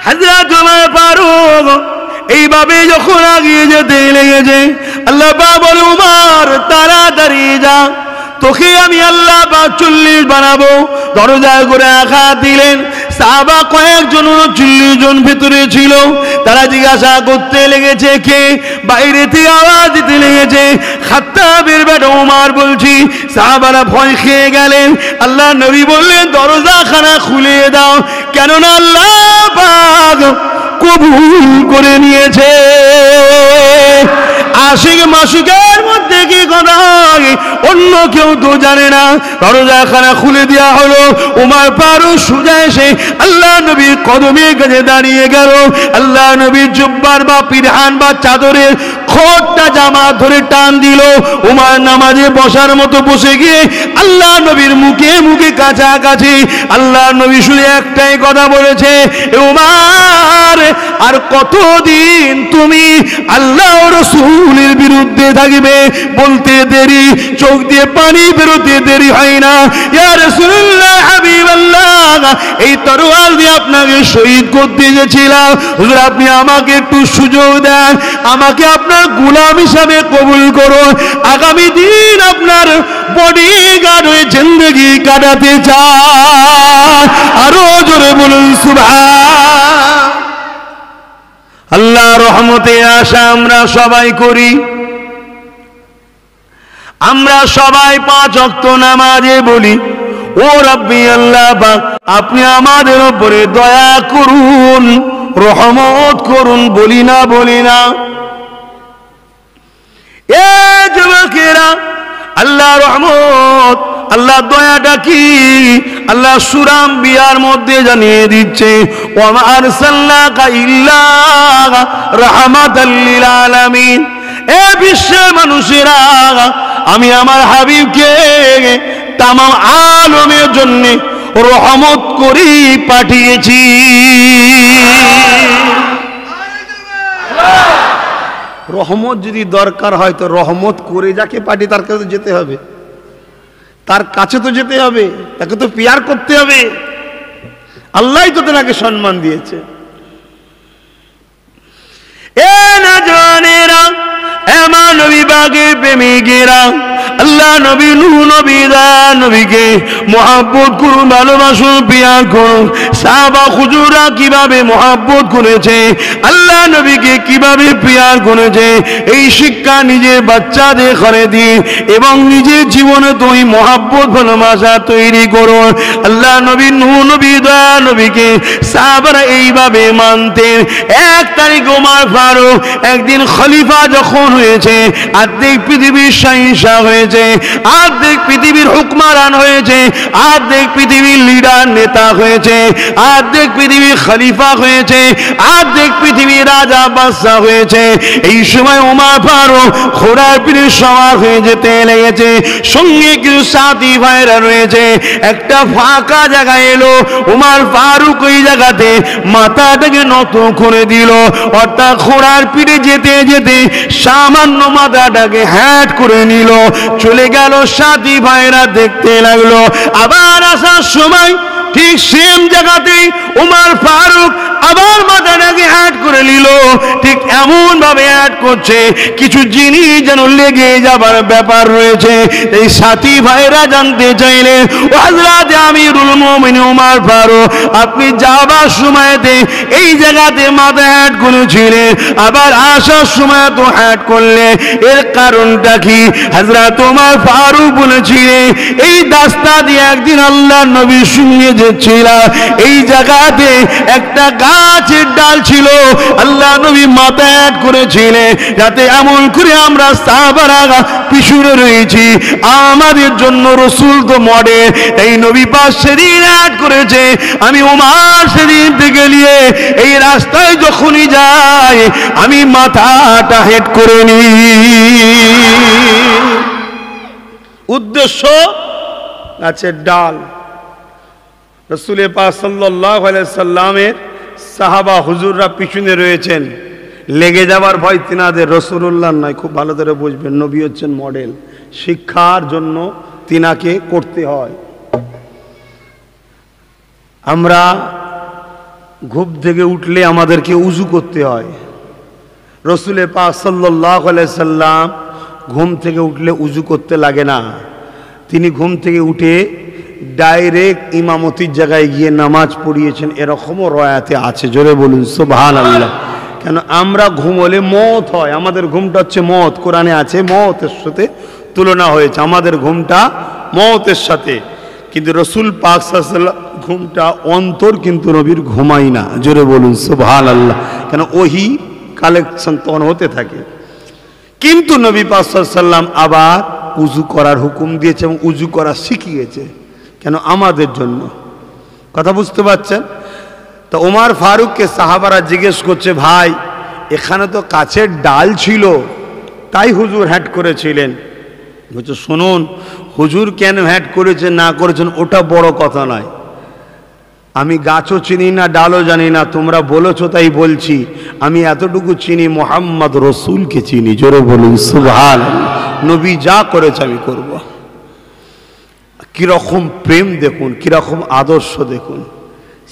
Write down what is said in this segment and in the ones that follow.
হযরত ওমর ফারুক এইভাবে যখন এগিয়ে যেতে লেগেছে, আল্লাহ পাক বলে ওমর তাড়াতাড়ি যা, তোকে আমি আল্লাহ পাক 40 বানাবো। দরজায় করে আঘাত দিলেন। সাহাবা কয়েকজন 40 জন ভেতরে ছিল, তারা জিজ্ঞাসা করতে লেগেছে কে, বাইরে থেকে আওয়াজ দিতে লেগেছে খাত্তাবের বেটা ওমর বলছি। সাহাবারা ভয় খেয়ে গেলেন। আল্লাহ নবী বললেন দরজাখানা খুলে দাও, কেননা আল্লাহ পাক কবুল করে নিয়েছে। আশিক মাসুকের মধ্যে কি কথা অন্য কেউ তো জানে না। দরজাখানা খুলে দেওয়া হলো। ওমর ফারুক সোজা এসে আল্লাহ নবীর কদমের কাছে দাঁড়িয়ে গেল। আল্লাহ নবীর জুব্বার বা পিরহান বা চাদরের খোঁটটা জামা ধরে টান দিল। ওমর নামাজে বসার মতো বসে গিয়ে আল্লাহ নবীর মুখে মুখে কাছাকাছি। আল্লাহ নবী শুনে একটাই কথা বলেছে, ওমর আর কতদিন তুমি আল্লাহ রাসূলের বিরুদ্ধে থাকবে? বলতে দেরি, চোখ দিয়ে পানি বেরোতে দেরি হয় না। ইয়া রাসূলুল্লাহ হাবিবাল্লাহ, এই তরোয়াল দিয়ে আপনাকে শহীদ করতে এসেছিলাম, হুজুর আপনি আমাকে একটু সুযোগ দেন, আমাকে আপনার গোলাম হিসাবে কবুল করুন, আগামী দিন আপনার বডিগার্ড হয়ে জিন্দেগি কাটাতে চাই। আরো জোরে বলুন সুবহান। আল্লাহ রহমতে আশা আমরা সবাই করি। আমরা সবাই 5 ওয়াক্ত নামাজে বলি ও রাব্বি আল্লাহ পাক আপনি আমাদের উপরে দয়া করুন, রহমত করুন, বলি না বলি না? এ যুবকেরা, আল্লাহ রহমত, আল্লাহ দয়াটা কি আল্লাহ সূরা আম্বিয়ার মধ্যে জানিয়ে দিচ্ছে, ওয়া মা আরসালনাকা ইল্লা রাহমাতাল লিল আলামিন। এ বিশ্বের মানুষেরা, আমি আমার হাবিবকে তামাম আলমের জন্য রহমত করে পাঠিয়েছি। রহমত যদি দরকার হয় তো রহমত করে যাকে পাঠিয়ে তার কাছে যেতে হবে, তার কাছে তো যেতে হবে, তাকে তো পিয়ার করতে হবে। আল্লাহই তো তাকে সম্মান দিয়েছে। এ না জানেরা, এমা নবী বাগে প্রেমিকেরা, আল্লাহ নবী নূহ নবী দা নবীকে মহব্বত করুন, ভালোবাসুন, পিয়ার করুন। সাহাবা হুজুরা কিভাবে মহব্বত করেছে, আল্লাহ নবীকে কিভাবে পিয়ার করেছে, এই শিক্ষা নিজের বাচ্চাদের ঘরে দিন এবং নিজের জীবনে তুমি মহব্বত ভালোবাসা তৈরি করুন। আল্লাহ নবী নূহ নবী দা নবীকে সাহাবারা এইভাবে মানতেন। 1 তারিখ ওমর ফারুক একদিন খলিফা যখন হয়েছে, অর্ধেক পৃথিবীর শাহিনশাহ হয়েছে, অর্ধেক পৃথিবীর হুকমারান হয়েছে, অর্ধেক পৃথিবীর লিডার নেতা হয়েছে, অর্ধেক পৃথিবীর খলিফা হয়েছে, অর্ধেক পৃথিবীর রাজা বাদশা হয়েছে। এই সময় ওমর ফারুক ঘোড়ার পিঠে সওয়ার হয়ে যেতে লেগেছে, সঙ্গে কিছু সাথী ভাইরা রয়েছে। একটা ফাঁকা জায়গা এলো, ওমর ফারুক ওই জায়গাতে মাথাটাকে নত করে দিল, অর্থাৎ ঘোড়ার পিঠে যেতে যেতে সামান্য মাথাটাকে হ্যাট করে নিল, চলে গেল। সাথী ভাইরা দেখতে লাগলো। আবার আসার সময় ঠিক সেম জায়গাতেই ওমর ফারুক আবার মাথাটাকে হ্যাট করে নিল। ঠিক এমন ভাবে হ্যাট করছে, কিছু জিনিস যেন লেগে যাবার ব্যাপার রয়েছে। এই সাথী ভাইরা জানতে চাইলে, ও হযরত আমিরুল মুমিনিন ওমর ফারুক, আপনি যাবার সময়তে এই জায়গাতে মাথা হ্যাট করেছিলেন, আবার আসার সময় তো হ্যাট করলে, এর কারণটা কি? হযরত ওমর ফারুক বলেছিলেন, এই রাস্তা দিয়ে একদিন আল্লাহর নবীর সঙ্গে যাচ্ছিলাম, এই জায়গাতে একটা গাছের ডাল ছিল, আল্লাহ নবী মাথা হ্যাট করেছিলেন, যাতে এমন করে আমরা সাহাবারা পিছনে রয়েছি, আমাদের জন্য রাসূল তো মডেল। এই নবী পাক সেদিন হ্যাট করেছে, আমি ওমর সেদিন থেকে নিয়ে এই রাস্তায় যখনই যাই আমি মাথাটা হেট করে নিই। উদ্দেশ্য গাছের ডাল। রাসূল পাক সাল্লাল্লাহু আলাইহি সাল্লামের সাহাবা হুজুররা পিছনে রয়েছেন, লেগে যাবার ভয় তিনাদের, রাসূলুল্লাহ নয়। খুব ভালো করে বুঝবেন, নবী হচ্ছেন মডেল, শিক্ষার জন্য তিনাকে করতে হয়। আমরা ঘুম থেকে উঠলে আমাদেরকে উজু করতে হয়। রসুল পাক সাল্লাল্লাহু আলাইহি সাল্লাম ঘুম থেকে উঠলে উজু করতে লাগে না, তিনি ঘুম থেকে উঠে ডাইরেক্ট ইমামতির জায়গায় গিয়ে নামাজ পড়িয়েছেন, এরকমও রয়াতে আছে। জোরে বলুন সুবহানাল্লাহ। কেন আমরা ঘুম হলে মওত হয়, আমাদের ঘুমটা হচ্ছে মওত, কোরআনে আছে মওতের সাথে তুলনা হয়েছে, আমাদের ঘুমটা মওতের সাথে। কিন্তু রসুল পাক সাল্লাল্লাহু আলাইহি ওয়াসাল্লাম ঘুমটা অন্তর কিন্তু নবীর ঘুমাই না। জোরে বলুন সুবহানাল্লাহ। কেন ওহী কালেকশন তখন হতে থাকে। কিন্তু নবী পাক সাল্লাল্লাহু আলাইহি ওয়াসাল্লাম আবার উজু করার হুকুম দিয়েছে এবং উজু করা শিখিয়েছে। কেন? আমাদের জন্য। কথা বুঝতে পারছেন? তো ওমর ফারুককে সাহাবারা জিজ্ঞেস করছে, ভাই এখানে তো কাছের ডাল ছিল, তাই হুজুর হ্যাট করেছিলেন। বলছে, শুনুন, হুজুর কেন হ্যাট করেছেন না করেছেন ওটা বড় কথা নয়, আমি গাছও চিনি না, ডালও জানি না, তোমরা বলেছো তাই বলছি। আমি এতটুকু চিনি, মুহাম্মদ রসুলকে চিনি। জোরে বলুন সুবহানাল্লাহ। নবী যা করেছে আমি করব। কিরকম প্রেম দেখুন, কিরকম আদর্শ দেখুন।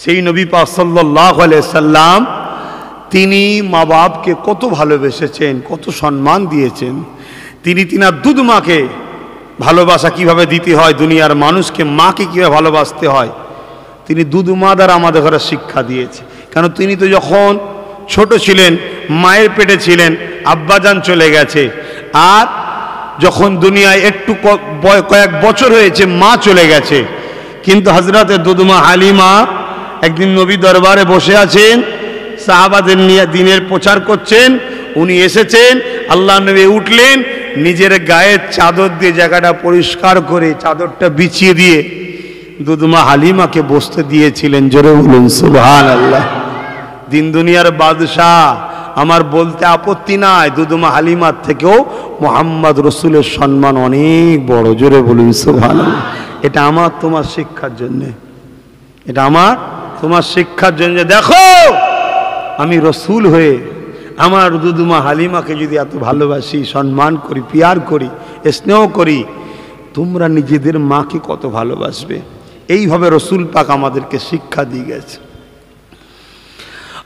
সেই নবী পাক সাল্লাল্লাহু আলাইহি সাল্লাম তিনি মা বাপকে কত ভালোবেসেছেন, কত সম্মান দিয়েছেন। তিনি তিনার দুধ মাকে ভালোবাসা কিভাবে দিতে হয়, দুনিয়ার মানুষকে মাকে কিভাবে ভালোবাসতে হয়, তিনি দুধ মা দ্বারা আমাদের ঘরে শিক্ষা দিয়েছে। কেন? তিনি তো যখন ছোট ছিলেন, মায়ের পেটে ছিলেন, আব্বাজান চলে গেছে, আর যখন দুনিয়ায় একটু কয়েক বছর হয়েছে মা চলে গেছে। কিন্তু হযরতে দুধমা হালিমা একদিন নবী দরবারে বসে আছেন, সাহাবাদের নিয়ে দিনের প্রচার করছেন। উনি এসেছেন, আল্লাহ নবী উঠলেন, নিজের গায়ের চাদর দিয়ে জায়গাটা পরিষ্কার করে চাদরটা বিছিয়ে দিয়ে দুধমা হালিমাকে বসতে দিয়েছিলেন। জোরে বলুন সুবহানাল্লাহ। দিন দুনিয়ার বাদশাহ, আমার বলতে আপত্তি নাই, দুধমা হালিমার থেকেও মুহাম্মদ রসুলের সম্মান অনেক বড়। জোরে বলুন সুবহানাল্লাহ। এটা আমার তোমার শিক্ষার জন্যে, এটা আমার তোমার শিক্ষার জন্য। দেখো, আমি রসুল হয়ে আমার দুধমা হালিমাকে যদি এত ভালোবাসি, সম্মান করি, পিয়ার করি, স্নেহ করি, তোমরা নিজেদের মাকে কত ভালোবাসবে। এইভাবে রসুল পাক আমাদেরকে শিক্ষা দিয়ে গেছে।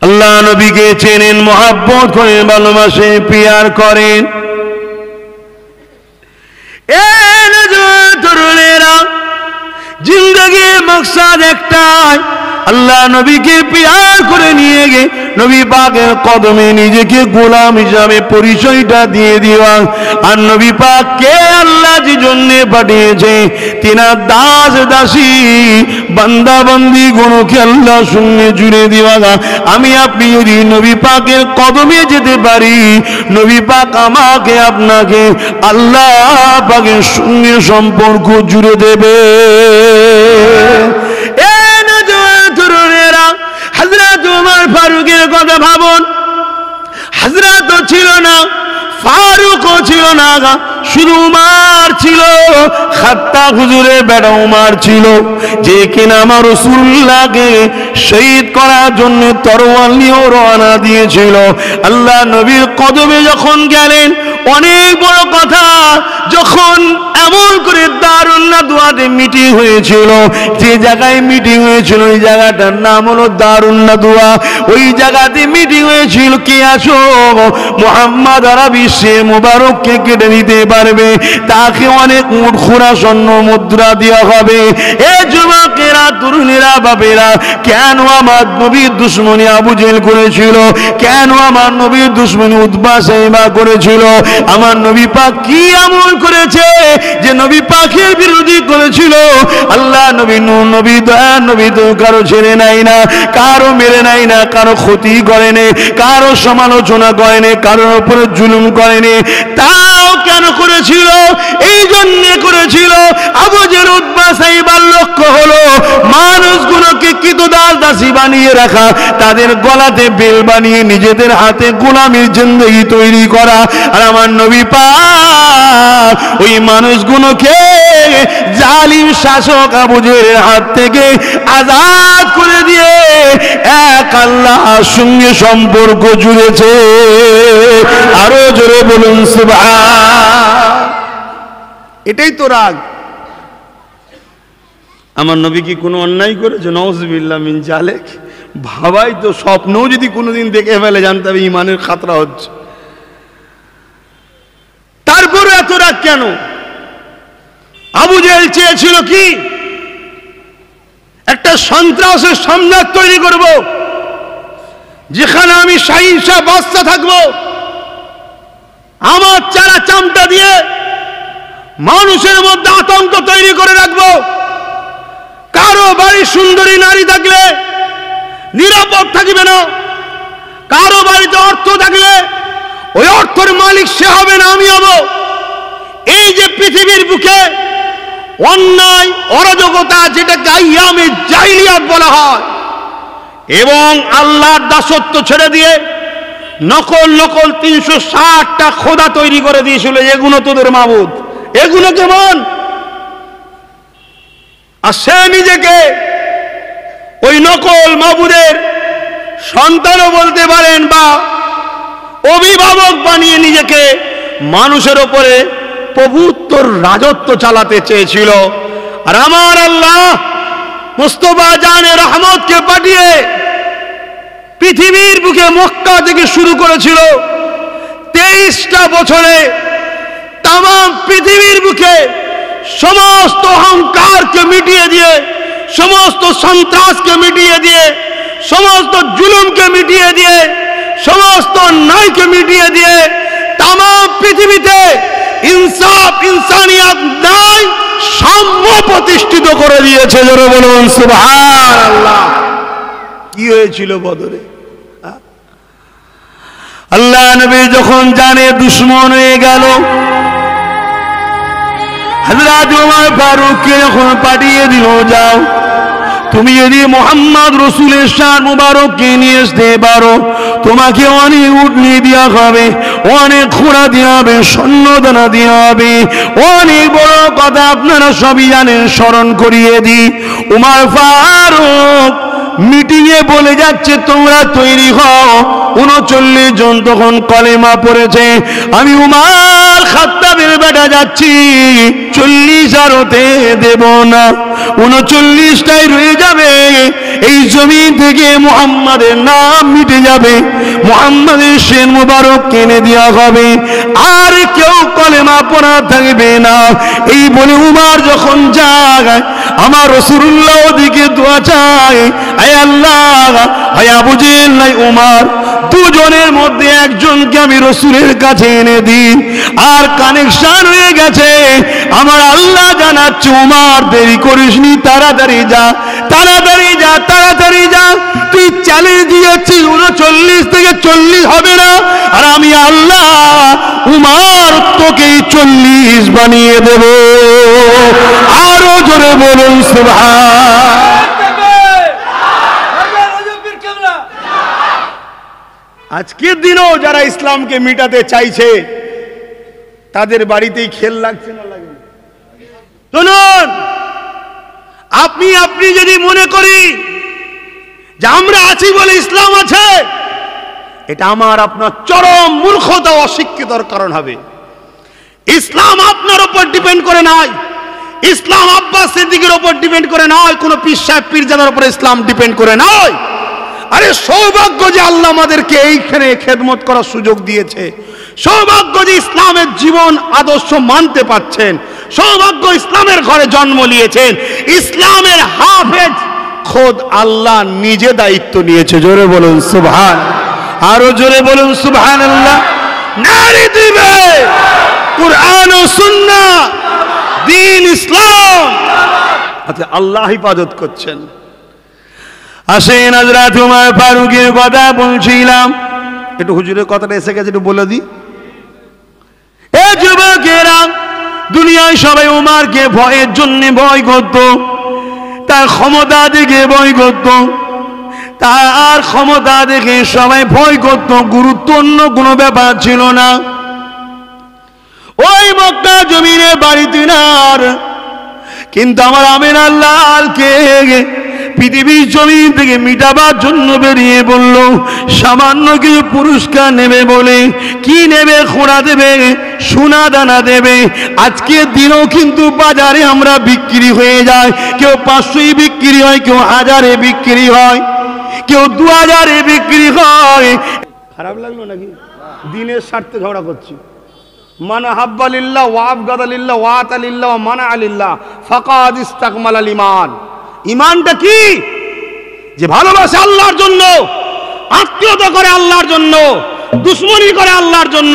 আল্লাহ নবীকে চেনেন, মহব্বত করেন, ভালোবাসেন, পিয়ার করেন। তরুণেরা, জিন্দগির মাকসাদ একটাই, আল্লাহ নবীকে পিয়ার করে নিয়ে গে নবী পাকের কদমে নিজেকে গোলাম হিসাবে পরিচয়টা দিয়ে দিবা। আর নবী পাককে আল্লাহ যে জন্য পাঠিয়েছে, তিনার দাস দাসী বান্দা বান্দি গুলোকে আল্লাহ সঙ্গে জুড়ে দিবা। আমি আপনি যদি নবী পাকের কদমে যেতে পারি, নবী পাক আমাকে আপনাকে আল্লাহ পাকের সঙ্গে সম্পর্ক জুড়ে দেবে। হযরত ওমর ফারুকের কথা ভাবুন। হযরত ছিল না, ফারুকও ছিল না, শুধু উমর ছিল। খাত্তাব হুজুরের বেটা উমর ছিল, যে কিনা আমার রাসূলুল্লাহকে শহীদ করার জন্য তরোয়াল নিয়ে রওনা দিয়েছিল। আল্লাহ নবীর কদমে যখন গেলেন, অনেক বড় কথা, যখন এমন করে দারুন নাদওয়াতে মিটিং হয়েছিল, যে জায়গায় মিটিং হয়েছিল ওই জায়গাটার নাম হলো দারুন নাদওয়া। ওই জায়গাতে মিটিং হয়েছিল, কে আসো মুহাম্মদ আরবি সে মুবারককে কেটে নিতে পারবে, তাকে অনেক উট খোরা স্বর্ণ মুদ্রা দেওয়া হবে। এ যুবকেরা, তরুণেরা, বাবেরা, কেন আমার নবীর দুশমনী আবু জেহেল করেছিল? কেন আমার নবীর দুশমনী উতবা সাইবা করেছিল? আমার নবী পাক কি আমল করেছে যে নবী পাকের বিরোধী করেছিল? আল্লাহ নবী, নবী দয়া নবী তো কারো ছেড়ে নাই না, কারো মেরে নাই না, কারো ক্ষতি করেনি, কারো সমালোচনা করেনি, কারোর উপরে জুলুম করেনি। তাও কেন করেছিল? এই জন্য করেছিল, আবু জেহেল উতবা সাইবার লক্ষ্য হলো মানুষগুলোকে কৃতদাস দাসী বানিয়ে রাখা, তাদের গলাতে বেল বানিয়ে নিজেদের হাতে গোলামির জিন্দেগি তৈরি করা। আর আমার নবী পাক ওই মানুষগুলোকে জালিম শাসক আবু জেহেলের হাত থেকে আজাদ করে দিয়ে এক আল্লাহর সঙ্গে সম্পর্ক জুড়েছে। আরো জোরে বলুন সুবহান। এটাই তো রাগ। আমার নবী কি কোনো অন্যায় করেছে? নাউজুবিল্লাহ মিন জালিক। ভাবাই তো, স্বপ্নও যদি কোনোদিন দেখে ফেলে জানতে হবে ইমানের খাতরা হচ্ছে। তারপরে এত রাগ কেন? আবু জেহেল চেয়েছিল কি? একটা সন্ত্রাসের সম্রাট তৈরি করব, যেখানে আমি শাহিনশাহ বাদশা থাকবো, আমার চারা চামটা দিয়ে মানুষের মধ্যে আতঙ্ক তৈরি করে রাখবো। কারো বাড়ি সুন্দরী নারী থাকলে নিরাপদ থাকবে না, কারো বাড়িতে অর্থ থাকলে ওই অর্থের মালিক সে হবে না, আমি হব। এই যে পৃথিবীর বুকে অন্যায় অরাজকতা, যেটাকে আইয়ামে জাহিলিয়াত বলা হয়, এবং আল্লাহর দাসত্ব ছেড়ে দিয়ে নকল নকল 360টা খোদা তৈরি করে দিয়েছিল, এগুলো তোদের মাবুদ, এগুলো কেমন? আর সে নিজেকে ওই নকল মাবুদের সন্তানও বলতে পারেন, বা অভিভাবক বানিয়ে নিজেকে মানুষের উপরে প্রভুত্বর রাজত্ব চালাতে চেয়েছিল। আর আমার আল্লাহ মুস্তাফা জানে রহমতকে পাঠিয়ে পৃথিবীর বুকে মক্কা থেকে শুরু করেছিল 23টা বছরে তাম পৃথিবীর বুকে সমস্ত অহংকারকে মিটিয়ে দিয়ে, সমস্ত সন্ত্রাসকে মিটিয়ে দিয়ে, সমস্ত জুলুমকে মিটিয়ে দিয়ে, সমস্ত অন্যায়কে মিটিয়ে দিয়ে তাম পৃথিবীতে ইনসাফ ইনসানিয়াত ন্যায় সাম্য প্রতিষ্ঠিত করে দিয়েছে। জোরে বলুন সুবহানাল্লাহ। কি হয়েছিল বদরে? আল্লাহ নবী যখন জানে দুশ্মন হয়ে গেল, হযরত ওমর ফারুককে যখন পাঠিয়ে দিল, যাও তুমি যদি মোহাম্মদ রসুলের শান মুবারককে নিয়ে আসতে পারো, তোমাকে অনেক উটনি দেওয়া হবে, অনেক ঘোড়া দেওয়া হবে, সৈন্যদানা দেওয়া হবে, অনেক বড় কথা আপনারা সবই জানেন। স্মরণ করিয়ে দিই, ওমর ফারুক মিটিংয়ে বলে যাচ্ছে তোমরা তৈরি হও। 39 জন তখন কলেমা পড়েছে। আমি উমার খাত্তাবের বেটা যাচ্ছি, 40 আর হতে দেব না, 39টাই রয়ে যাবে। এই জমিন থেকে মুহাম্মাদের নাম মিটে যাবে, মুহাম্মাদের শের মুবারক কেনে দেওয়া হবে, আর কেউ কলেমা পড়া থাকবে না। এই বলে উমার যখন যায়, আমার রাসূলুল্লাহ ওদিকে দোয়া চায়, আয় আল্লাহ, হয় আবু জেহেল নাই উমার, দুজনের মধ্যে একজনকে আমি রসুলের কাছে এনে দিই। আর কানেকশন হয়ে গেছে। আমার আল্লাহ জানাচ্ছে, উমার দেরি করিসনি, তাড়াতাড়ি যা, তাড়াতাড়ি যা, তাড়াতাড়ি যা। তুই চ্যালেঞ্জ দিয়েছিস 39 থেকে 40 হবে না, আর আমি আল্লাহ উমার তোকে 40 বানিয়ে দেব। আরো জোরে বলুন সুবহান। আজকের দিনও যারা ইসলামকে মিটাতে চাইছে তাদের বাড়িতেই খেল লাগছে না লাগে? শুনুন, আপনি যদি মনে করি যে আমরা আছি বলে ইসলাম আছে, এটা আমার আপনার চরম মূর্খতা, অশিক্ষিতর কারণ হবে। ইসলাম আপনার উপর ডিপেন্ড করে নাই, ইসলাম আব্বাস সিদ্দিকের উপর ডিপেন্ড করে নয়, কোন পীর সাহেব পীরজাদার উপর ইসলাম ডিপেন্ড করে নয়। আরে সৌভাগ্য যে আল্লাহ আমাদেরকে এইখানে খেদমত করার সুযোগ দিয়েছে, সৌভাগ্য যে ইসলামের জীবন আদর্শ মানতে পারছেন, সৌভাগ্য ইসলামের ঘরে জন্ম নিয়েছেন। ইসলামের হাফেজ খোদ আল্লাহ নিজে দায়িত্ব নিয়েছে। জোরে বলুন সুবহান, আরো জোরে বলুন সুবহানাল্লাহ। নারী দিবে কুরআন ও সুন্নাহ, দ্বীন ইসলাম, আচ্ছা আল্লাহ হিফাজত করছেন। আসেন হযরত ওমর ফারুকের কথা বলছিলাম, একটু হুজুরের কথাটা এসে গেছে, একটু বলে দিই। এ যুবকেরা, দুনিয়ায় সবাই ওমরকে ভয়ের জন্য ভয় করত, তার ক্ষমতা দেখে ভয় করত, তার ক্ষমতা দেখে সবাই ভয় করত, গুরুত্ব অন্য কোনো ব্যাপার ছিল না। ওই মক্কা জমিনে বাড়িতে নার, কিন্তু আমার আমিন আল্লাহকে পৃথিবীর জমিন থেকে মিটাবার জন্য বেরিয়ে বলল, সামান্য কিছু পুরস্কার নেবে বলে। কি নেবে? খোঁড়া দেবে, সোনা দানা দেবে। আজকের দিনও কিন্তু বাজারে আমরা বিক্রি হয়ে যায়, কেউ 500 বিক্রি হয়, কেউ 1000 বিক্রি হয়। কেউ 2000-এ বিক্রি হয়। খারাপ লাগলো নাকি? দিনের স্বার্থে ঝগড়া করছি। মানা হাব্বা লিল্লাহ ওয়া আবগাদা লিল্লাহ ওয়া আতা লিল্লাহ ওয়া মানা লিল্লাহ ফাকাদ ইস্তাকমালাল ঈমান। ঈমানটা কি? যে ভালোবাসে আল্লাহর জন্য, আত্মীয়তা করে আল্লাহর জন্য, দুশ্মনী করে আল্লাহর জন্য,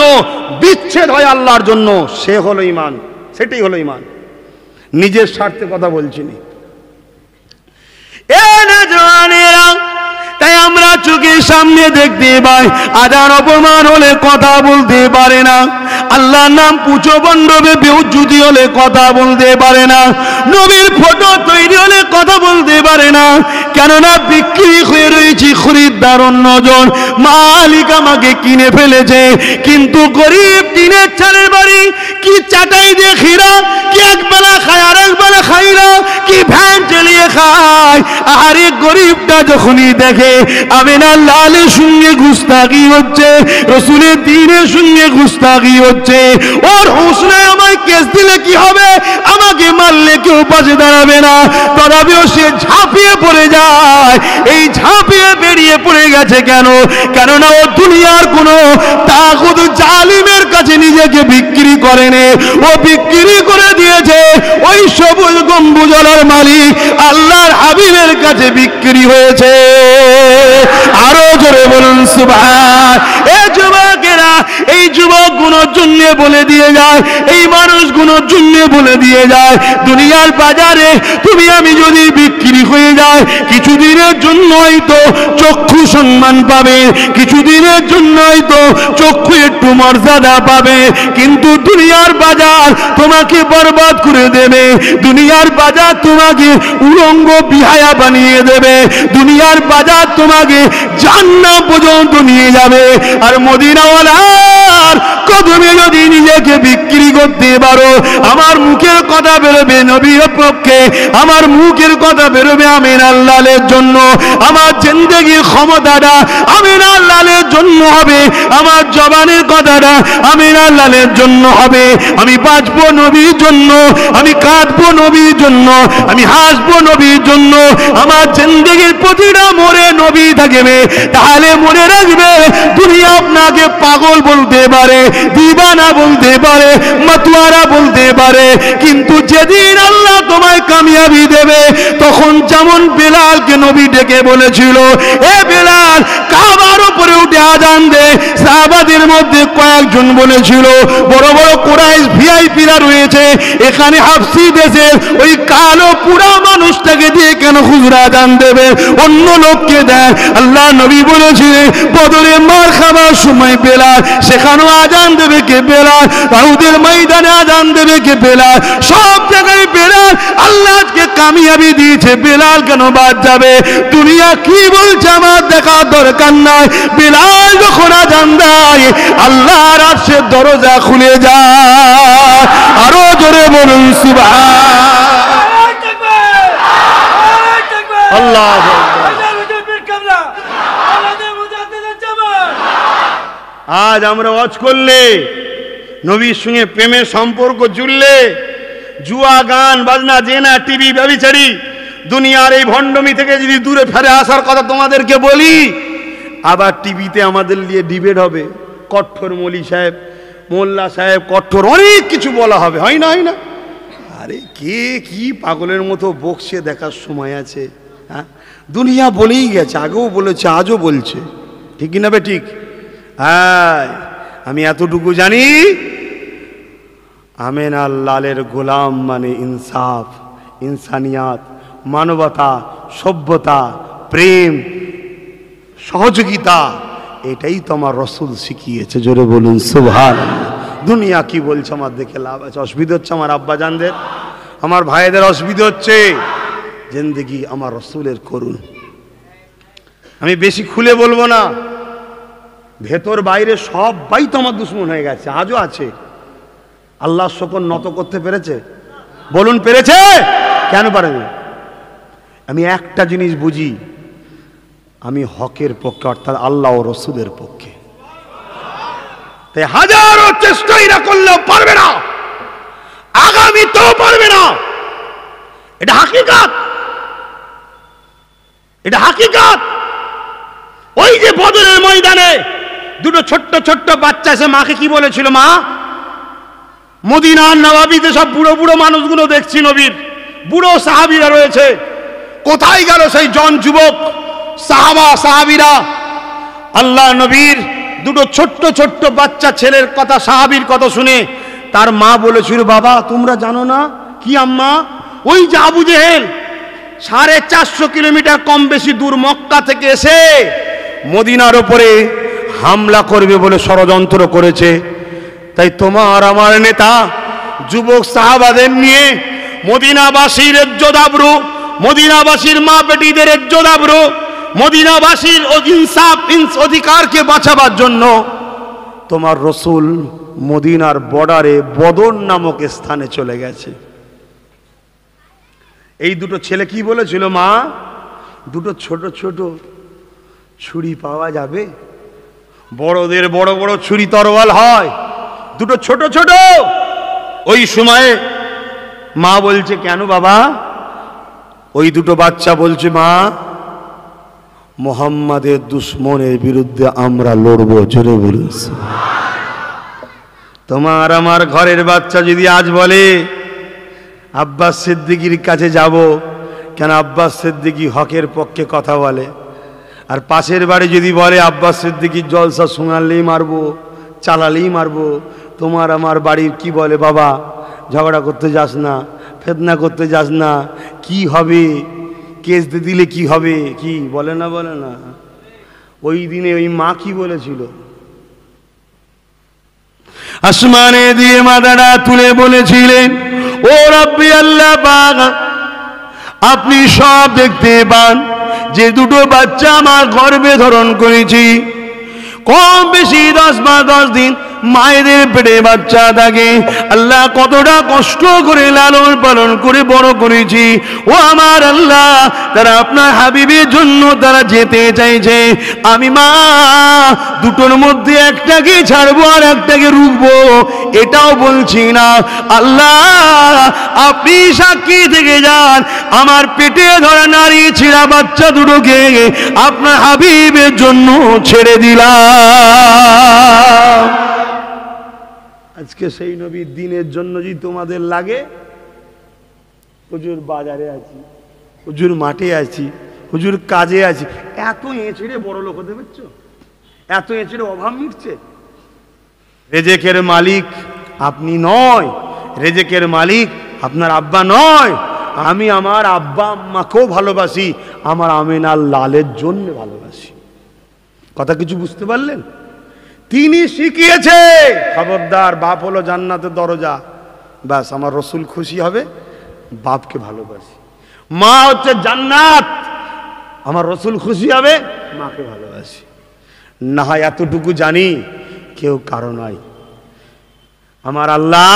বিচ্ছেদ হয় আল্লাহর জন্য, সে হলো ঈমান। সেটাই হলো ঈমান। নিজের স্বার্থে কথা বলছি না। তাই আমরা চোখের সামনে দেখতে পাই আজান অপমান হলে কথা বলতে পারে না, আল্লাহর নাম পুজো মণ্ডপে বেহুজ্জুতি হলে কথা বলতে পারে না, নবীর ফটো তৈরি হলে কথা বলতে পারে না। কেননা বিক্রি হয়ে রয়েছি, খরিদ্দার অন্যজন, মালিক আমাকে কিনে ফেলেছে। কিন্তু গরিব টিনের চালের বাড়ি, কি চাটাই দিয়ে খিরা, কি একবেলা খায় আর একবেলা খাই না, কি ভ্যান চালিয়ে খায়। আরে গরিবটা যখনই দেখে আমিনার লালের সঙ্গে গুস্তাখি হচ্ছে, রসুলের দ্বীনের সঙ্গে গুস্তাখি হচ্ছে, ওর হোসনায় আমায় কেস দিলে কি হবে, আমাকে মারলে কেউ পাশে দাঁড়াবে না, তথাপিও সে ঝাঁপিয়ে পড়ে যায়। এই ঝাঁপিয়ে বেরিয়ে পড়ে গেছে কেন? কেননা ও দুনিয়ার কোনো তাগুত জালিমের কাছে নিজেকে বিক্রি করেনি, ও বিক্রি করে দিয়েছে ওই সবুজ গম্বুজলার মালিক আল্লাহর হাবিবের কাছে বিক্রি হয়েছে। আরো জোরে বলুন সুবহান। এই যুবকেরা, এই যুবকগুলোর জন্য বলে দিয়ে যায়, এই মানুষগুলোর জন্য বলে দিয়ে যায়, দুনিয়ার বাজারে তুমি আমি যদি বিক্রি হয়ে যায়, কিছুদিনের জন্য হয়তো চক্ষু সম্মান পাবে, কিছুদিনের জন্য হয়তো চক্ষু একটু মর্যাদা পাবে, কিন্তু দুনিয়ার বাজার তোমাকে বরবাদ করে দেবে, দুনিয়ার বাজার তোমাকে উলঙ্গ বিহায়া বানিয়ে দেবে, দুনিয়ার বাজার তোমাকে জান্নাত পর্যন্ত নিয়ে যাবে। আর মদিনাওয়ালার কদমে যদি নিজেকে বিক্রি করতে পারো, আমার মুখের কথা বেরোবে নবীর পক্ষে, আমার মুখের কথা বেরোবে আমিন আল্লাহর জন্য, আমার জিন্দেগির ক্ষমতাটা আমিন আল্লাহর জন্য হবে, আমার জবানের কথাটা আমিন আল্লাহর জন্য হবে। আমি বাঁচবো নবীর জন্য, আমি কাঁদবো নবীর জন্য, আমি হাসবো নবীর জন্য, আমার জিন্দেগির প্রতিটা মোড়ে নবী থাকবে। তাহলে মনে রাখবে, দুনিয়া আপনাকে পাগল বলতে পারে, দিবানা বলতে পারে, মাতুয়ারা বলতে পারে, কিন্তু যেদিন আল্লাহ তোমায় কামিয়াবি দেবে, তখন যেমন বেলালকে নবী ডেকে বলেছিল, এ বেলাল কাবার উপরে উঠে আজান দে, সাহাবাদের মধ্যে কয়েকজন বলেছিল, বড় বড় কুরাইশ ভিআইপিরা রয়েছে এখানে, হাফসি দেশের ওই কালো পুরা মানুষটাকে দিয়ে কেন হুজুর আজান দেবে, অন্য লোককে দেয়। আল্লাহ নবী বলেছিলেন, বদরে মার খাবার সময় বেলাল, সেখানেও আজান দেবে কে? বেলাল। উহুদের ময়দানে আজান দেবে কে? বেলাল। সব জায়গায় বেলাল। আল্লাহ আজকে কামিয়াবি দিয়েছে, বেলাল কেন বাদ যাবে? দুনিয়া কি বলছে আমার দেখার দরকার নাই, বেলাল যখন আজান দেয় আল্লাহর আরশের দরজা খুলে যায়। আরো জোরে বলুন সুবহান। আল্লাহ আজ আমরা ওয়াজ করলে, নবীর সঙ্গে প্রেমের সম্পর্ক জুড়লে, জুয়া গান বাজনা জেনা টিভি ব্যভিচারী দুনিয়ার এই ভণ্ডমি থেকে যদি দূরে ফিরে আসার কথা তোমাদেরকে বলি, আবার টিভিতে আমাদের নিয়ে ডিবেট হবে, কঠোর মৌলী সাহেব, মোল্লা সাহেব, কঠোর অনেক কিছু বলা হবে, হয় না? হয় না? আরে কে কি পাগলের মতো বকছে দেখার সময় আছে? হ্যাঁ, দুনিয়া বলেই গেছে, আগেও বলেছে, আজও বলছে, ঠিক না বে ঠিক? হ্যাঁ, আমি এতটুকু জানি, আমিন আল্লাহর গোলাম মানে ইনসাফ, ইনসানিয়াত, মানবতা, সভ্যতা, প্রেম, সহযোগিতা, এটাই তো আমার রসুল শিখিয়েছে। জোরে বলুন সুবহানাল্লাহ। দুনিয়া কি বলছে আমার দেখে লাভ আছে? অসুবিধা হচ্ছে আমার আব্বাজানদের, আমার ভাইদের অসুবিধা হচ্ছে, জিন্দেগি আমার রসুলের করুন। আমি বেশি খুলে বলবো না, ভেতর বাইরে সবাই তো আমার দুশ্মন হয়ে গেছে, আজও আছে। আল্লাহর শকর নত করতে পেরেছে? বলুন পেরেছে? কেন পারেনি? আমি একটা জিনিস বুঝি, আমি হকের পক্ষে, অর্থাৎ আল্লাহ ও রসুলের পক্ষে। তাই হাজারো চেষ্টাই না করলেও পারবে না, আগামী তো পারবে না। এটা হাকিকাত, এটা হাকিকাত। বদরের ময়দানে দুটো ছোট্ট ছোট্ট বাচ্চা এসে মাকে কি বলেছিল? মা, মদিনার নবাবিতে সব বুড়ো বুড়ো মানুষগুলো দেখছি, নবীর বুড়ো সাহাবীরা রয়েছে, কোথায় গেল সেই জন যুবক সাহাবীরা? আল্লাহ নবীর দুটো ছোট্ট ছোট্ট বাচ্চা ছেলের কথা, সাহাবীর কথা শুনে তার মা বলেছিল, বাবা তোমরা জানো না কি আম্মা? ওই যে আবু জেহেল 450 কিলোমিটার কম বেশি দূর মক্কা থেকে এসে মদিনার উপরে হামলা করবে বলে ষড়যন্ত্র করেছে। তাই তোমার আমার নেতা যুবক সাহাবাদের নিয়ে মদিনাবাসীর ইজ্জত আবরু, মদিনাবাসীর মা বেটিদের ইজ্জত আবরু, মদিনাবাসীর ইনসাফ অধিকারকে বাঁচাবার জন্য তোমার রসুল মদিনার বর্ডারে বদর নামক স্থানে চলে গেছে। এই দুটো ছেলে কি বলেছিল? মা, দুটো ছোট ছোট ছুরি পাওয়া যাবে? বড়দের বড় বড় ছুরি তরোয়াল হয়, দুটো ছোট ছোট। ওই সময়ে মা বলছে, কেন বাবা? ওই দুটো বাচ্চা বলছে, মা, মুহাম্মাদের দুশমনের বিরুদ্ধে আমরা লড়বো। জোরে বলুন। তোমার আমার ঘরের বাচ্চা যদি আজ বলে আব্বাস সিদ্দিকীর কাছে যাব, কেন? আব্বাস সিদ্দিকী হকের পক্ষে কথা বলে। আর পাশের বাড়ি যদি বলে আব্বাস সিদ্দিকীর জলসা শোনালেই মারবো, চালালেই মারবো, তোমার আমার বাড়ির কি বলে, বাবা ঝগড়া করতে যাস না, ফেতনা করতে যাস না, কি হবে, কেস দিলে কি হবে, কি বলে না? বলে না? ওই দিনে ওই মা কি বলেছিল? আসমানে দিয়ে মাথাটা তুলে বলেছিলেন, ও রব্বি আল্লাহ পাক, আপনি সব দেখতে পান, যে দুটো বাচ্চা আমার গর্ভে ধারণ করেছি, কম বেশি 10 বা 10 দিন মায়েদের পেটে বাচ্চা থাকে, আল্লাহ কতটা কষ্ট করে লালন পালন করে বড় করেছি। ও আমার আল্লাহ, তারা আপনার হাবিবের জন্য তারা যেতে চাইছে, আমি মা দুটোর মধ্যে একটাকে ছাড়বো আর একটাকে রুখবো এটাও বলছি না। আল্লাহ আপনি সাক্ষী থেকে যান, আমার পেটে ধরা নারী ছিঁড়া বাচ্চা দুটোকে আপনার হাবিবের জন্য ছেড়ে দিলাম। আজকে সেই নবীর দিনের জন্য যদি তোমাদের লাগে, হুজুর বাজারে আছি, হুজুর মাঠে আছি, হুজুর কাজে আছি, এত এঁচড়ে বড় লোক হতে পারছো? এত এঁচড়ে অভাব মিটছে? রেজেকের মালিক আপনি নয়, রেজেকের মালিক আপনার আব্বা নয়। আমি আমার আব্বা আম্মাকেও ভালোবাসি, আমার আমিনার লালের জন্য ভালোবাসি। কথা কিছু বুঝতে পারলেন? তিনি শিখিয়েছে, খবরদার বাপ হলো জান্নাতের দরজা, ব্যাস আমার রসুল খুশি হবে, বাপকে ভালোবাসি। মা হচ্ছে জান্নাত, আমার রসুল খুশি হবে, মাকে ভালোবাসি। না হয় এতটুকু জানি কেউ কারো নয়, আমার আল্লাহ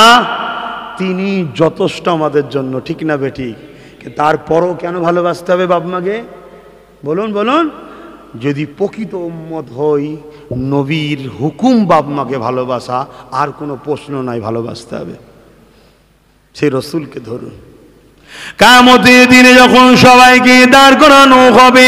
তিনি যথেষ্ট আমাদের জন্য, ঠিক না বেটি? তারপরও কেন ভালোবাসতে হবে বাপ মাকে? বলুন বলুন। যদি প্রকৃত উম্মত হই, নবীর হুকুম বাপ মাকে ভালোবাসা, আর কোনো প্রশ্ন নাই, ভালোবাসতে হবে। সেই রসুলকে ধরুন। কিয়ামতের দিনে যখন সবাইকে দাঁড় করানো হবে,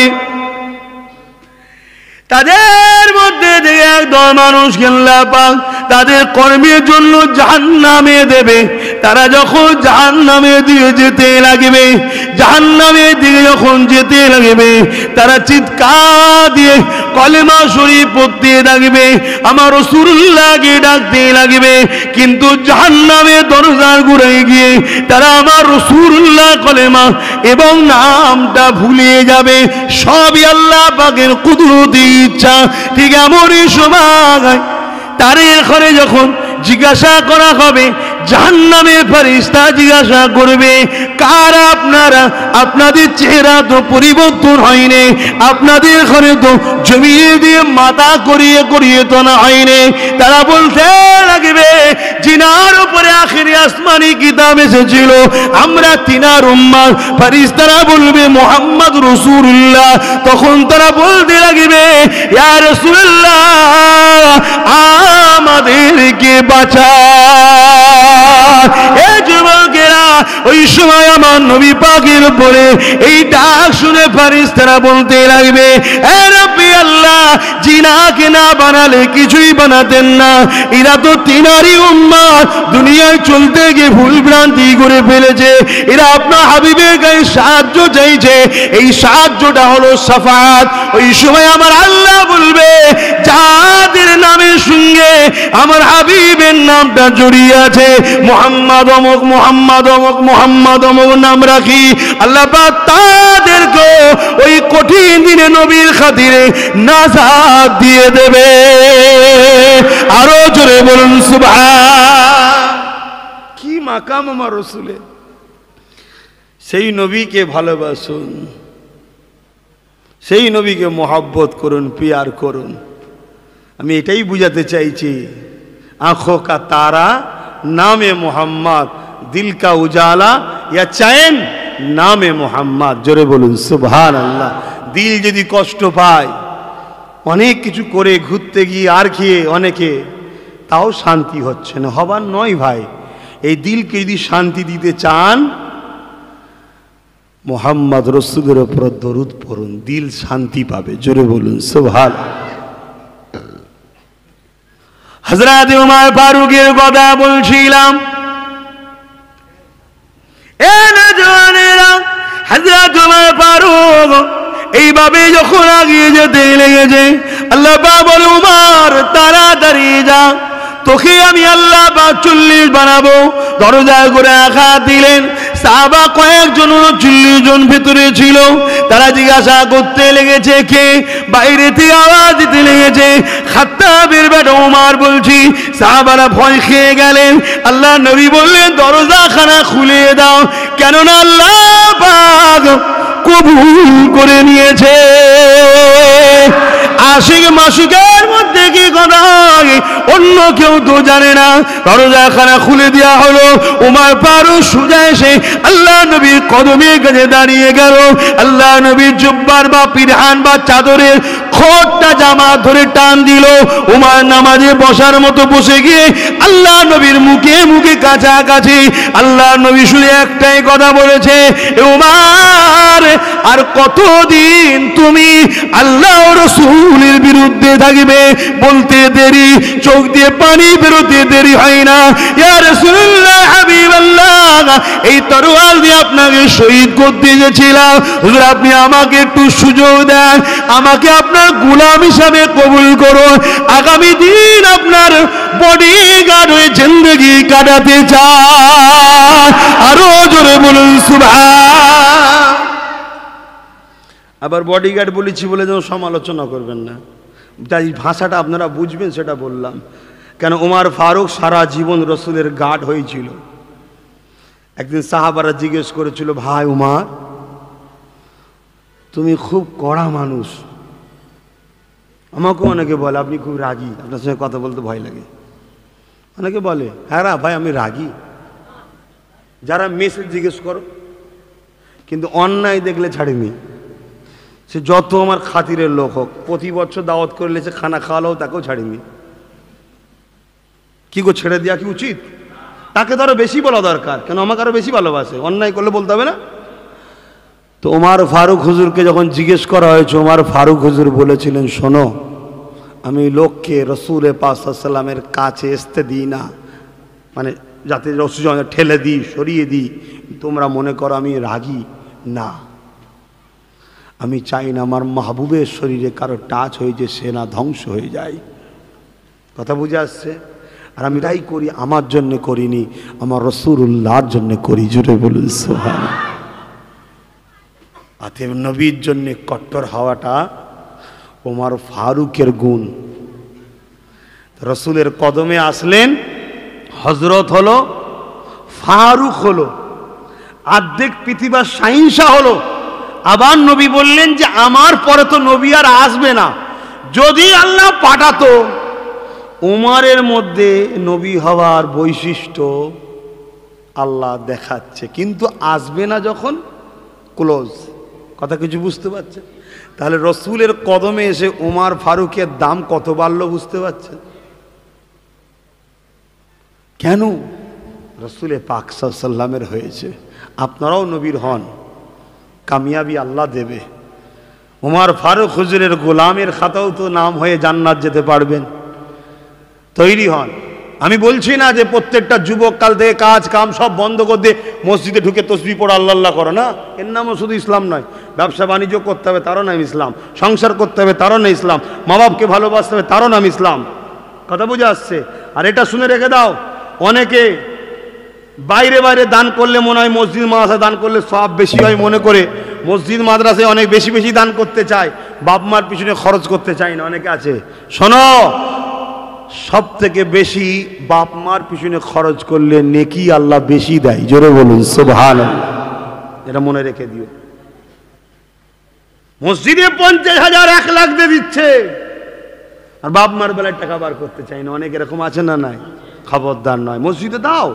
তাদের মধ্যে যে একদল মানুষকে আল্লাহ পাক তাদের কর্মের জন্য জাহান্নামে দেবে। তারা যখন জাহান্নামের দিকে যেতে লাগবে, জাহান্নামের দিকে যখন যেতে লাগবে, তারা চিৎকার দিয়ে কলেমা শরীফ পড়তে লাগবে, আমার রাসূলুল্লাহকে ডাকতে লাগবে। কিন্তু জাহান্নামের দরজার গোড়ায় গিয়ে তারা আমার রাসূলুল্লাহ কলেমা এবং নামটা ভুলে যাবে। সবই আল্লাহ পাকের কুদরতি ইচ্ছা। ঠিক এমনই সময় তার এখানে যখন জিজ্ঞাসা করা হবে, জাহান্নামের ফেরেশতা জিজ্ঞাসা করবে, কারা আপনারা? আপনাদের চেহারা তো পরিবর্তন হয়নি, আপনাদের ঘরে তো জমিয়ে দিয়ে মাথা করিয়ে করিয়ে তো না হয়নি। তারা বলতে লাগবে, জিনার উপরে আখিরি আসমানি কিতাব এসেছিল, আমরা তিনার উম্মত। ফেরেশতারা বলবে মুহাম্মদ রাসূলুল্লাহ। তখন তারা বলতে লাগবে, ইয়া রাসূলুল্লাহ আমাদেরকে বাঁচা। এ যুবকেরা, ওই সময় আমার নবী পাকের উপরে এই ডাক শুনে ফেরেশতারা বলতে লাগবে, এ রব্বি আল্লাহ, জিনাকে না বানালে কিছুই বানাতেন না। এরা তো তিনারই উম্মত, দুনিয়ায় চলতে গিয়ে ভুল ভ্রান্তি করে ফেলেছে। এরা আপনার হাবিবের গায়ে সাহায্য চাইছে, এই সাহায্যটা হলো শাফাআত। ওই সময় আমার আল্লাহ বলবে, যাদের নামের সঙ্গে আমার হাবিবের নামটা জড়িয়ে আছে, মুহাম্মদ অমুক, মুহাম্মদ অমুক, মুহাম্মদ অমুক নাম রাখি, আল্লাহ পাক তাদেরকে ওই কঠিন দিনে নবীর খাতিরে নাজাত দিয়ে দেবে। আরো জোরে বলুন সুবহান। কি মাকাম আমার রাসূলের। সেই নবীকে ভালোবাসুন, সেই নবীকে মহব্বত করুন, পিয়ার করুন। আমি এটাই বুঝাতে চাইছি, आंखों का तारा नामे मोहम्मद, दिल का उजाला या चैन नामे मोहम्मद। जोरे बोलुन सुभान अल्लाह। दिल यदि कष्ट पाয়, অনেক কিছু করে ঘুরতে গিয়ে আর খেয়ে অনেকে, তাও শান্তি হচ্ছে না, হবার নয় ভাই। এই দিলকে যদি শান্তি দিতে চান, মোহাম্মদ রসুলের উপর দরুদ পড়ুন, দিল শান্তি পাবে। জোরে বলুন সুবহান। হযরত উমর ফারুকের কথা বলছিলাম। এ নজওয়ানেরা, হযরত উমর ফারুক এইভাবে যখন এগিয়ে যেতে লেগেছে, আল্লাহ পাক বলে, উমর তাড়াতাড়ি যা, তোকে আমি আল্লাহ পাক 40 বানাবো। দরজায় করে আঘাত দিলেন। সাহাবা কয়েকজন, 40 জন ভেতরে ছিল। তারা জিজ্ঞাসা করতে লেগেছে, কে? বাইরে থেকে আওয়াজ দিতে লেগেছে, খাত্তাবের বেটা উমর বলছি। সাহাবারা ভয় খেয়ে গেলেন। আল্লাহ নবী বললেন, দরজাখানা খুলে দাও, কেননা আল্লাহ পাক কবুল করে নিয়েছে। আশিক মাসুকের মধ্যে কি কথা অন্য কেউ তো জানে না। দরজাখানা খুলে দেওয়া হলো। উমর ফারুক সোজা এসে আল্লাহ নবীর কদমের কাছে দাঁড়িয়ে গেল। আল্লাহ নবীর জুব্বার বা পিরহান বা চাদরের খোঁটটা জামা ধরে টান দিল। উমর নামাজে বসার মতো বসে গিয়ে আল্লাহ নবীর মুখে মুখে কাছাকাছি। আল্লাহ নবী শুনে একটাই কথা বলেছে, উমর আর কতদিন তুমি আল্লাহ রাসূলের বিরুদ্ধে থাকবে? বলতে দেরি, চোখ দিয়ে পানি বেরোতে দেরি হয় না। ইয়া রাসূলুল্লাহ, হাবিবাল্লাহ, এই তরোয়াল দিয়ে আপনাকে শহীদ করতে গেছিলাম। হুজুর আপনি আমাকে একটু সুযোগ দেন, আমাকে আপনার গোলাম হিসাবে কবুল করুন। আগামী দিন আপনার বডিগার্ড হয়ে জিন্দেগি কাটাতে চাই। আরো জোরে বলুন সুবহান। আবার বডিগার্ড বলেছি বলে যেন সমালোচনা করবেন না, তাই ভাষাটা আপনারা বুঝবেন সেটা বললাম। কেন উমর ফারুক সারা জীবন রসুলের গার্ড হয়েছিল। একদিন সাহাবারা জিজ্ঞেস করেছিল, ভাই উমর, তুমি খুব কড়া মানুষ। আমাকেও অনেকে বলে আপনি খুব রাগী, আপনার সঙ্গে কথা বলতে ভয় লাগে। অনেকে বলে, হ্যাঁ রা ভাই আমি রাগী। যারা মেসেজ জিজ্ঞেস করো, কিন্তু অন্যায় দেখলে ছাড়িনি। সে যত আমার খাতিরের লোক হোক, প্রতি বছর দাওয়াত করলে সে খানা খাওয়ালেও তাকেও ছাড়িনি। কি গো, ছেড়ে দেওয়া কি উচিত? তাকে তো আরো বেশি বলা দরকার, কেন আমাকে আরো বেশি ভালোবাসে, অন্যায় করলে বলতে হবে না? তো উমর ফারুক হুজুরকে যখন জিজ্ঞেস করা হয়েছে, উমর ফারুক হুজুর বলেছিলেন, শোনো, আমি লোককে রসুল পাক সাল্লাল্লাহু আলাইহি ওয়াসাল্লামের কাছে আসতে দিই না, মানে যাতে রসুল ঠেলে দিই, সরিয়ে দিই, তোমরা মনে করো আমি রাগী না। আমি চাই না আমার মাহবুবের শরীরে কারো টাচ হয়ে যে সে না ধ্বংস হয়ে যায়। কথা বুঝে আসছে? আর আমি তাই করি, আমার জন্য করিনি, আমার রাসূলুল্লাহর জন্য করি। জুড়ে বলুন সুবহানাল্লাহ। অতএব নবীর জন্য কট্টর হওয়াটা ওমর ফারুকের গুণ। রসুলের কদমে আসলেন, হজরত হলো, ফারুক হলো, অর্ধেক পৃথিবীর শাহিনশাহ হলো। আবার নবী বললেন যে আমার পরে তো নবী আর আসবে না। যদি আল্লাহ পাঠাতো, উমরের মধ্যে নবী হওয়ার বৈশিষ্ট্য আল্লাহ দেখাচ্ছে, কিন্তু আসবে না যখন, ক্লোজ। কথা কিছু বুঝতে পারছে? তাহলে রসুলের কদমে এসে উমর ফারুকের দাম কত বাড়লো বুঝতে পারছেন? কেন? রসুলে পাক সাল্লাল্লাহু আলাইহি ওয়াসাল্লামের হয়েছে। আপনারাও নবীর হন, কামিয়াবি আল্লাহ দেবে। উমর ফারুক হুজুরের গোলামের খাতাও তো নাম হয়ে জান্নাত যেতে পারবেন। তৈরি হন। আমি বলছি না যে প্রত্যেকটা যুবক কাল থেকে কাজ কাম সব বন্ধ করে দিয়ে মসজিদে ঢুকে তসবিহ পড়ে আল্লাহ আল্লাহ করো না, এর নামও শুধু ইসলাম নয়। ব্যবসা বাণিজ্য করতে হবে তারও নাম ইসলাম, সংসার করতে হবে তারও নাম ইসলাম, মা বাপকে ভালোবাসতে হবে তারও নাম ইসলাম। কথা বুঝে আসছে? আর এটা শুনে রেখে দাও, অনেকে বাইরে বাইরে দান করলে মনে হয় মসজিদ মাদ্রাসা দান করলে সব বেশি হয় মনে করে মসজিদ মাদ্রাসায় অনেক বেশি বেশি দান করতে চায়, বাপ মার পিছনে খরচ করতে চায় না। অনেকে আছে, শোনো, সব থেকে বেশি বাপ মার পিছনে খরচ করলে নেকি আল্লাহ বেশি দেয়। জোরে বলুন সুবহানাল্লাহ। এটা মনে রেখে দিও। মসজিদে 50,000 1 লাখ দিয়ে দিচ্ছে আর বাপ মার বেলায় টাকা বার করতে চাই না। অনেক এরকম আছে না? নাই? খবরদার নয়, মসজিদে দাও,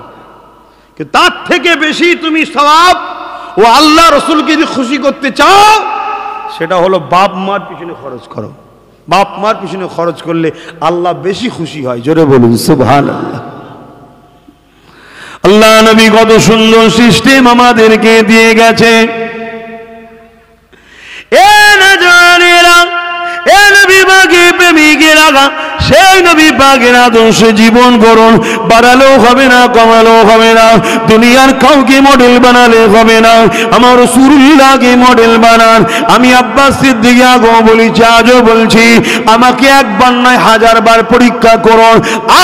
কিন্তু তার থেকে বেশি তুমি সওয়াব ও আল্লাহ রসুলকে যদি খুশি করতে চাও সেটা হলো বাপ মার পিছনে খরচ করো। বাপ মার পিছনে খরচ করলে আল্লাহ বেশি খুশি হয়। জোরে বলুন সুবহানাল্লাহ। আল্লাহ নবী কত সুন্দর সিস্টেম আমাদেরকে দিয়ে গেছে। এ নজরেরা, এ নবী পাকের প্রেমিকেরা, সেই নবী পাকের আদর্শে জীবন করুন। বাড়ালেও হবে না, কমালেও হবে না, দুনিয়ার কাউকে মডেল বানালে হবে না, আমার রাসূলুল্লাহকে মডেল বানান। আমি আব্বাস সিদ্দিক আগেও বলেছি, আজও বলছি, আমাকে একবার নয় 1000 বার পরীক্ষা করুন,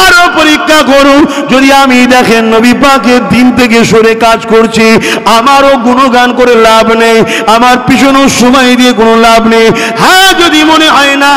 আরো পরীক্ষা করুন। যদি আমি দেখেন নবী পাকের দিন থেকে সরে কাজ করছি, আমারও গুণগান করে লাভ নেই, আমার পিছনেও সময় দিয়ে কোনো লাভ নেই। হ্যাঁ, যদি মনে হয় না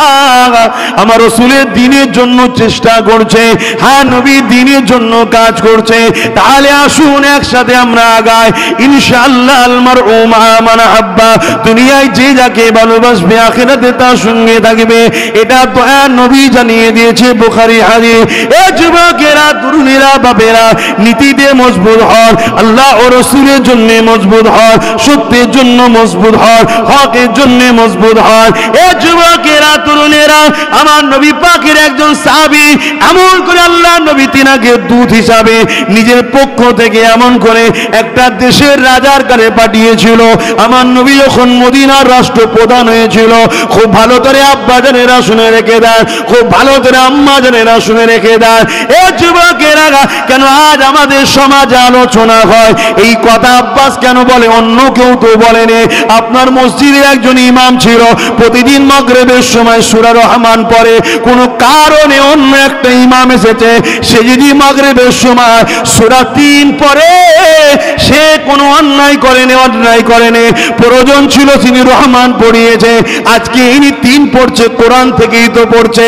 আমার রাসূলের দিনের জন্য চেষ্টা করছে, হ্যাঁ নবী দিনের জন্য কাজ করছে, তাহলে আসুন একসাথে আমরা আগাই ইনশাআল্লাহ। আল মারউ মা মান আহাব্বা, দুনিয়ায় যে যাকে ভালোবাসবে আখিরাতে তার সঙ্গে থাকবে, এটা দয়া নবী জানিয়ে দিয়েছে, বুখারী হাদিস। এ যুবকেরা, তরুণেরা, বাপেরা, নীতিতে মজবুত হন, আল্লাহ ও রাসূলের জন্য মজবুত হন, সত্যের জন্য মজবুত হন, হকের জন্য মজবুত হন। এ যুবকেরা, তরুণেরা, আমার নবী পাকের একজন সাহাবী এমন করে আল্লাহ নবী তিনাকে দূত হিসাবে নিজের পক্ষ থেকে এমন করে একটা দেশের রাজার কাছে পাঠিয়েছিল। আমার নবী যখন মদিনার রাষ্ট্রপ্রধান হয়েছিল, খুব ভালো করে আব্বা জানেরা শুনে রেখে দেন, খুব ভালো করে আম্মা জানেরা শুনে রেখে দেন। এ যুবকেরা, কেন আজ আমাদের সমাজে আলোচনা হয় এই কথা আব্বাস কেন বলে, অন্য কেউ তো বলেনি। আপনার মসজিদে একজন ইমাম ছিল, প্রতিদিন মাগরিবের সময় সূরা রহমান পড়ে, কোনো কারণে অন্য একটা ইমাম এসেছে, সে যদি মাগরিবের সময় সূরা 3 পড়ে, সে কোনো অন্যায় করেনি, অন্যায় করেনি, প্রয়োজন ছিল তিনি রহমান পড়িয়েছে, আজকে ইনি 3 পড়ছে, কোরআন থেকেই তো পড়ছে।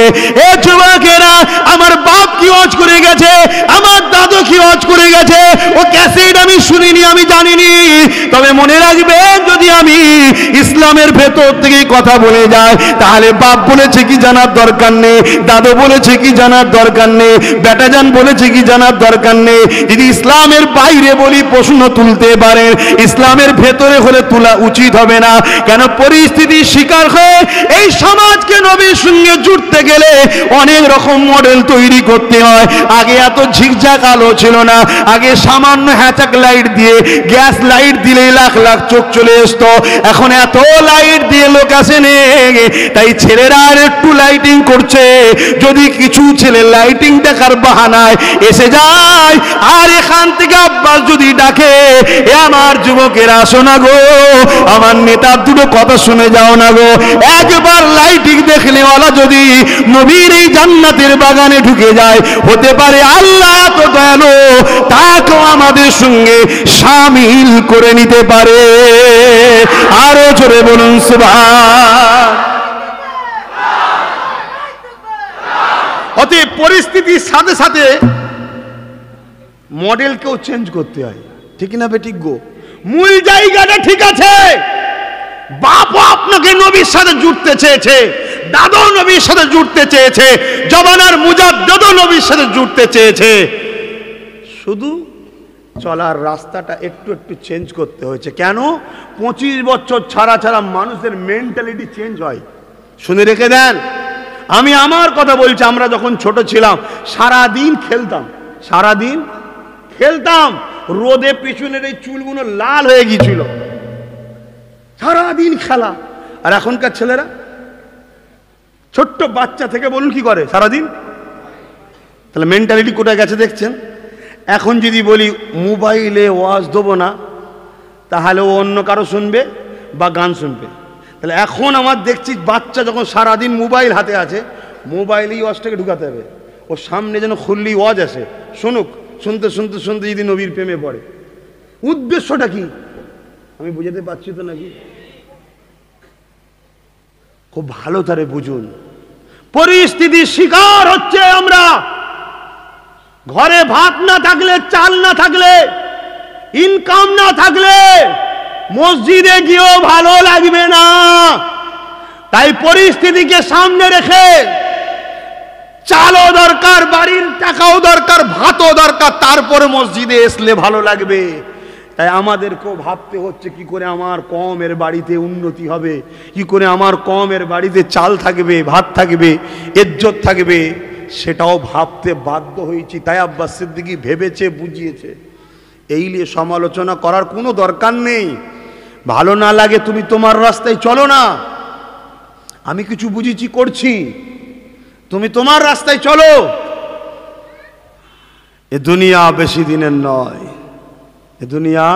এ যুবকেরা, আমার বাপ কি ওয়াজ করে গেছে, আমার দাদু কি ওয়াজ করে গেছে, ও ক্যাসেট আমি শুনিনি, আমি জানিনি, তবে মনে রাখবেন, যদি আমি ইসলামের ভেতর থেকে কথা বলে যাই, তাহলে বাপ বলেছে কি জানার দরকার নেই, দাদু বলেছে কি জানার দরকার নেই, বেটাজান বলেছে কি জানার দরকার নেই। যদি ইসলামের বাইরে বলি প্রশ্ন তুলতে পারে, ইসলামের ভেতরে হলে তোলা উচিত হবে না। কেন? পরিস্থিতির শিকার হয়ে এই সমাজকে নবীর সঙ্গে জুড়তে গেলে অনেক রকম মডেল তৈরি করতে হয়। আগে এত ঝিকঝাক আলো ছিল না, আগে সামান্য হ্যাচাক লাইট দিয়ে, গ্যাস লাইট দিলে লাখ লাখ চোখ চলে আসতো, এখন এত লাইট দিয়ে লোক আসে নে, তাই ছেলেরা আর একটু লাইটিং করছে। যদি কিছু ছেলে লাইটিং দেখার বাহানায় এসে যায়, আর এখান থেকে আব্বাস যদি ডাকে, এ আমার যুবকেরা আসো না গো, আমার নেতার দুটো কথা শুনে যাও না গো, একবার লাইটিং দেখলে ওরা যদি নবীর এই জান্নাতের বাগানে ঢুকে যায়, হতে পারে আল্লাহ তো দয়ালু, তাকেও আমাদের সঙ্গে শামিল করে নিতে পারে। আরো জোরে বলুন সুবহান। অতএব পরিস্থিতির সাথে সাথে মডেলকেও চেঞ্জ করতে হয়, ঠিক না বেঠিক গো? মূল জায়গাটা ঠিক আছে, বাপও আপনাকে নবীর সাথে জুড়তে চেয়েছে, দাদু নবীর সাথে জুড়তে চেয়েছে, জবানার মুজাদ্দিদও নবীর সাথে জুড়তে চেয়েছে, শুধু চলার রাস্তাটা একটু একটু চেঞ্জ করতে হয়েছে। কেন? 25 বছর ছাড়া ছাড়া মানুষের মেন্টালিটি চেঞ্জ হয়। শুনে রেখে দেন, আমি আমার কথা বলছি, আমরা যখন ছোট ছিলাম সারাদিন খেলতাম, সারাদিন খেলতাম, রোদে পিছনের এই চুলগুলো লাল হয়ে গিয়েছিল, সারাদিন খেলা। আর এখনকার ছেলেরা ছোট্ট বাচ্চা থেকে বলুন কি করে সারাদিন। তাহলে মেন্টালিটি কোথায় গেছে দেখছেন। এখন যদি বলি মোবাইলে ওয়াজ দেবো না, তাহলে ও অন্য কারো শুনবে বা গান শুনবে। তাহলে এখন আমার দেখছি বাচ্চা যখন সারাদিন মোবাইল হাতে আছে, মোবাইলেই ওয়াজটাকে ঢুকাতে হবে। ওর সামনে যেন খুললি ওয়াজ আসে, শুনুক, শুনতে শুনতে শুনতে যদি নবীর প্রেমে পড়ে। উদ্দেশ্যটা কি আমি বুঝাতে পারছি তো নাকি? খুব ভালো তারে বুঝুন। পরিস্থিতির শিকার হচ্ছে আমরা। ঘরে ভাত না থাকলে, চাল না থাকলে, ইনকাম না থাকলে মসজিদে গিয়েও ভালো লাগবে না। তাই পরিস্থিতিকে সামনে রেখে চালও দরকার, বাড়ির টাকাও দরকার, ভাতও দরকার, তারপরে মসজিদে আসলে ভালো লাগবে। তাই আমাদেরকেও ভাবতে হচ্ছে কি করে আমার কমের বাড়িতে উন্নতি হবে, কি করে আমার কমের বাড়িতে চাল থাকবে, ভাত থাকবে, ইজ্জত থাকবে, সেটাও ভাবতে বাধ্য হয়েছি। তাই আব্বাস সিদ্দিকী ভেবেছে, বুঝিয়েছে। এই নিয়ে সমালোচনা করার কোনো দরকার নেই। ভালো না লাগে তুমি তোমার রাস্তায় চলো না, আমি কিছু বুঝেছি করছি, তুমি তোমার রাস্তায় চলো। এ দুনিয়া বেশি দিনের নয়, এ দুনিয়া